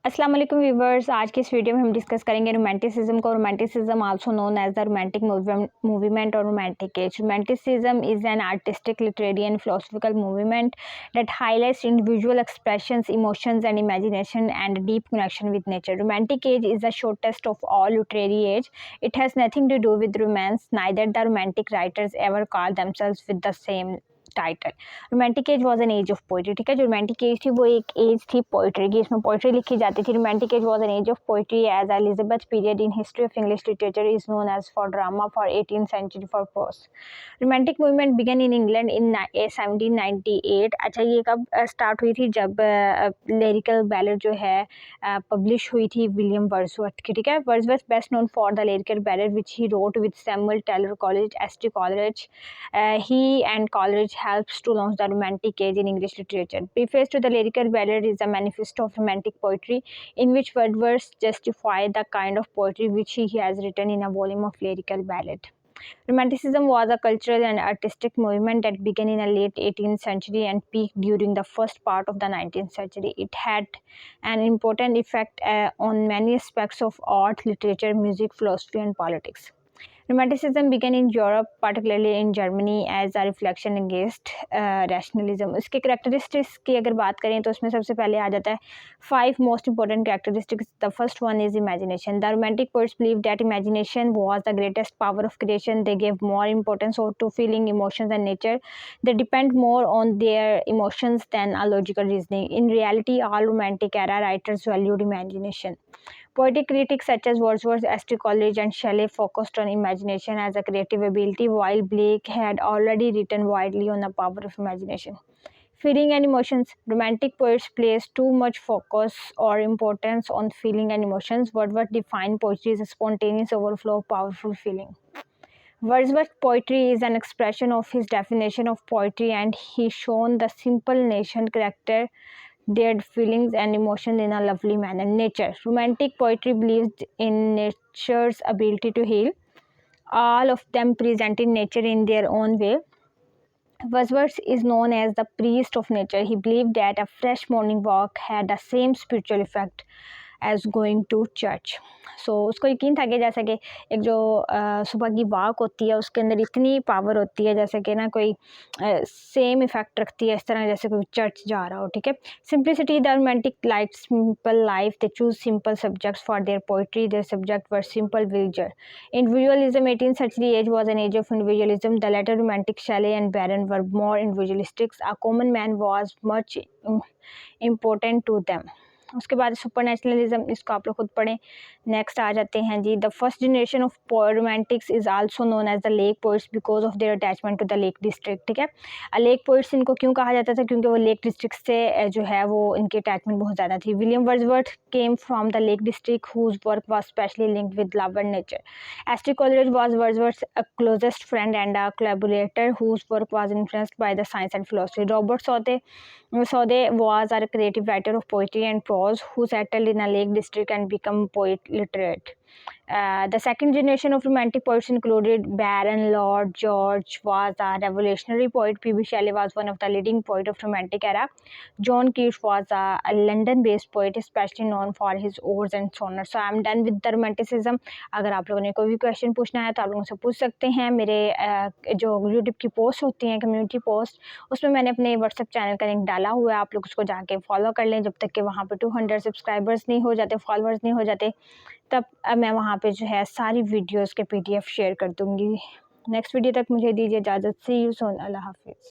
अस्सलाम वालेकुम व्यूवर्स। आज की इस वीडियो में हम डिस्कस करेंगे रोमांटिसिज्म को। Romanticism also known as the romantic movement और romantic age. Romanticism is an artistic, literary and philosophical movement that highlights individual expressions, emotions and imagination and deep connection with nature. Romantic age is the shortest of all literary age. It has nothing to do with romance. Neither the romantic writers ever called themselves with the same title. Romantic age was an age of poetry. ठीक है, जो romantic as थी वो एक as थी poetry की, इसमें poetry लिखी जाती थी। Romantic age was an age of poetry as Elizabeth period in history of English literature is known as for drama, for 18th century for prose. Romantic movement began in England in 1798। अच्छा, ये कब start हुई थी? जब lyrical ballad जो है publish हुई थी विलियम वर्ड्सवर्थ की। ठीक है, Wordsworth best known for the lyrical ballad which he wrote with Samuel Taylor Coleridge, S T Coleridge. He and Coleridge helps to launch the Romantic age in English literature. Preface to the lyrical ballad is a manifesto of romantic poetry, in which Wordsworth justifies the kind of poetry which he has written in a volume of lyrical ballad. Romanticism was a cultural and artistic movement that began in the late 18th century and peaked during the first part of the 19th century. It had an important effect on many aspects of art, literature, music, philosophy, and politics. Romanticism began in Europe, particularly in Germany, as a reflection against rationalism. इसके characteristics की अगर बात करें तो उसमें सबसे पहले आ जाता है 5 most important characteristics. The first one is imagination. The Romantic poets believed that imagination was the greatest power of creation. They gave more importance to feeling, emotions, and nature. They depend more on their emotions than a logical reasoning. In reality, all Romantic era writers valued imagination. Poetic critics such as Wordsworth, S.T. Coleridge, and Shelley focused on imagination as a creative ability, while Blake had already written widely on the power of imagination. Feeling and emotions. Romantic poets place too much focus or importance on feeling and emotions. Wordsworth defined poetry as a spontaneous overflow of powerful feeling. Wordsworth's poetry is an expression of his definition of poetry, and he shown the simple nation character their feelings and emotions in a lovely manner. Nature. Romantic poetry believes in nature's ability to heal. All of them presented nature in their own way. Wordsworth is known as the priest of nature. He believed that a fresh morning walk had the same spiritual effect as going to church. So उसको यकीन था कि जैसे कि एक जो सुबह की वॉक होती है उसके अंदर इतनी पावर होती है जैसे कि ना कोई सेम इफेक्ट रखती है इस तरह जैसे कोई चर्च जा रहा हो। ठीक है, simplicity. The romantic like simple life, they choose simple subjects for their poetry, their subject were simple villager. Individualism. 18th century age was an age of individualism. The later romantic Shelley and Byron were more individualistic. A common man was much important to them. उसके बाद super nationalism, इसको आप लोग खुद पढ़ें। Next आ जाते हैं जी। The first generation of romantics is also known as the lake poets because of their attachment to the lake district. ठीक है, लेक पोइट्स इनको क्यों कहा जाता था? क्योंकि वो लेक डिस्ट्रिक्ट से जो है वो इनकी अटैचमेंट बहुत ज़्यादा थी। William Wordsworth came from the lake district whose work was specially linked with love and nature. S T. Coleridge was Wordsworth closest friend and a collaborator whose work was influenced by the science and philosophy. Robert Southey was a creative writer of poetry and prose who settled in a lake district and became poet literate. The second generation of romantic poets included Byron. Lord George was a revolutionary poet. P.B. Shelley was one of the leading poets of romantic era. John Keats was a London-based poet, especially known for his odes and sonnets. So I am done with the romanticism. अगर आप लोगों ने कोई भी question पूछना है तो आप लोगों से पूछ सकते हैं। मेरे जो यूट्यूब की पोस्ट होती हैं, कम्युनिटी पोस्ट, उसमें मैंने अपने व्हाट्सएप चैनल का लिंक डाला हुआ है। आप लोग उसको जाके फॉलो कर लें जब तक कि वहाँ पे 200 सब्सक्राइबर्स नहीं हो जाते, फॉलोअर्स नहीं हो जाते, तब मैं वहाँ पे जो है सारी वीडियोस के PDF शेयर कर दूँगी। नेक्स्ट वीडियो तक मुझे दीजिए इजाज़त। सी यू सून। अल्लाह हाफिज़।